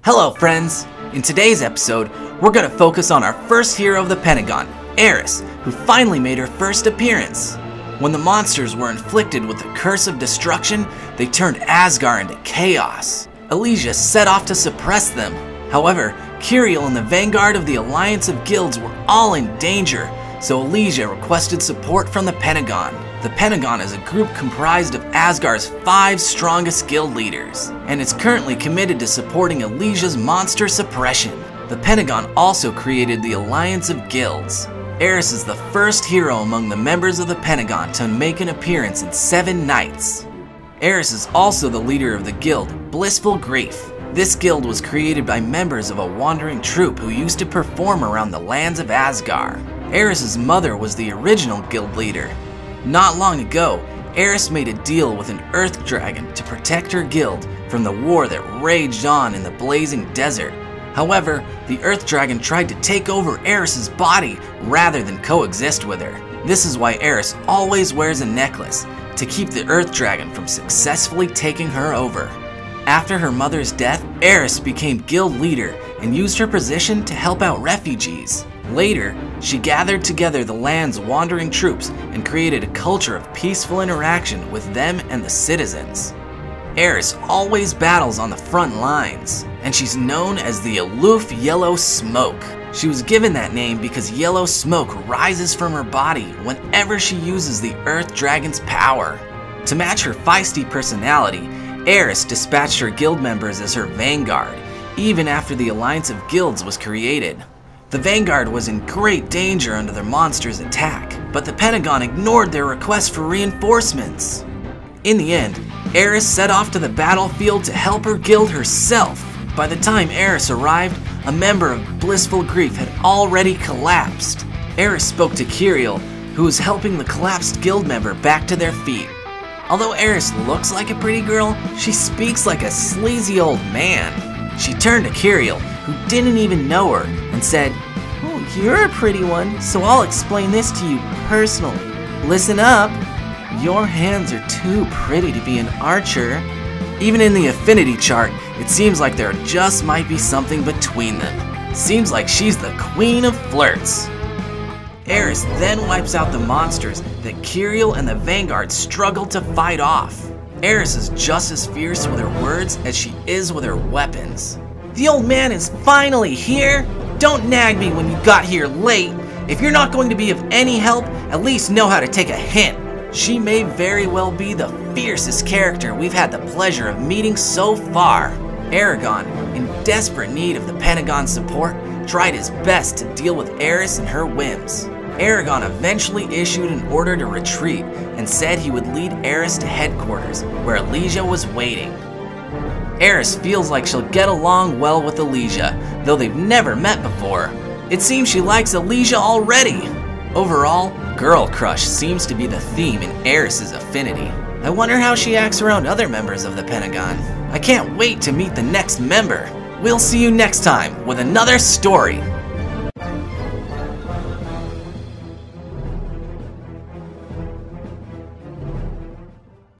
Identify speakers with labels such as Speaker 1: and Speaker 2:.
Speaker 1: Hello friends! In today's episode, we're going to focus on our first hero of the Pentagon, Aris, who finally made her first appearance. When the monsters were inflicted with the curse of destruction, they turned Asgard into chaos. Elysia set off to suppress them. However, Kiriel and the vanguard of the Alliance of Guilds were all in danger, so Elysia requested support from the Pentagon. The Pentagon is a group comprised of Asgard's 5 strongest guild leaders, and is currently committed to supporting Elysia's monster suppression. The Pentagon also created the Alliance of Guilds. Aris is the first hero among the members of the Pentagon to make an appearance in 7 nights. Aris is also the leader of the guild, Blissful Grief. This guild was created by members of a wandering troupe who used to perform around the lands of Asgard. Aris's mother was the original guild leader. Not long ago, Aris made a deal with an earth dragon to protect her guild from the war that raged on in the blazing desert. However, the earth dragon tried to take over Aris's body rather than coexist with her. This is why Aris always wears a necklace, to keep the earth dragon from successfully taking her over. After her mother's death, Aris became guild leader and used her position to help out refugees. Later, she gathered together the land's wandering troops and created a culture of peaceful interaction with them and the citizens. Aris always battles on the front lines, and she's known as the aloof yellow smoke. She was given that name because yellow smoke rises from her body whenever she uses the earth dragon's power. To match her feisty personality, Aris dispatched her guild members as her vanguard, even after the Alliance of Guilds was created. The vanguard was in great danger under the monster's attack, but the Pentagon ignored their request for reinforcements. In the end, Aris set off to the battlefield to help her guild herself. By the time Aris arrived, a member of Blissful Grief had already collapsed. Aris spoke to Kiriel, who was helping the collapsed guild member back to their feet. Although Aris looks like a pretty girl, she speaks like a sleazy old man. She turned to Kiriel, who didn't even know her, and said, "Oh, you're a pretty one, so I'll explain this to you personally. Listen up. Your hands are too pretty to be an archer." Even in the affinity chart, it seems like there just might be something between them. Seems like she's the queen of flirts. Aris then wipes out the monsters that Kiriel and the vanguard struggle to fight off. Aris is just as fierce with her words as she is with her weapons. "The old man is finally here? Don't nag me when you got here late. If you're not going to be of any help, at least know how to take a hint." She may very well be the fiercest character we've had the pleasure of meeting so far. Aragon, in desperate need of the Pentagon's support, tried his best to deal with Aris and her whims. Aragon eventually issued an order to retreat and said he would lead Aris to headquarters, where Elysia was waiting. Aris feels like she'll get along well with Elysia, though they've never met before. It seems she likes Elysia already. Overall, girl crush seems to be the theme in Aris's affinity. I wonder how she acts around other members of the Pentagon. I can't wait to meet the next member. We'll see you next time with another story.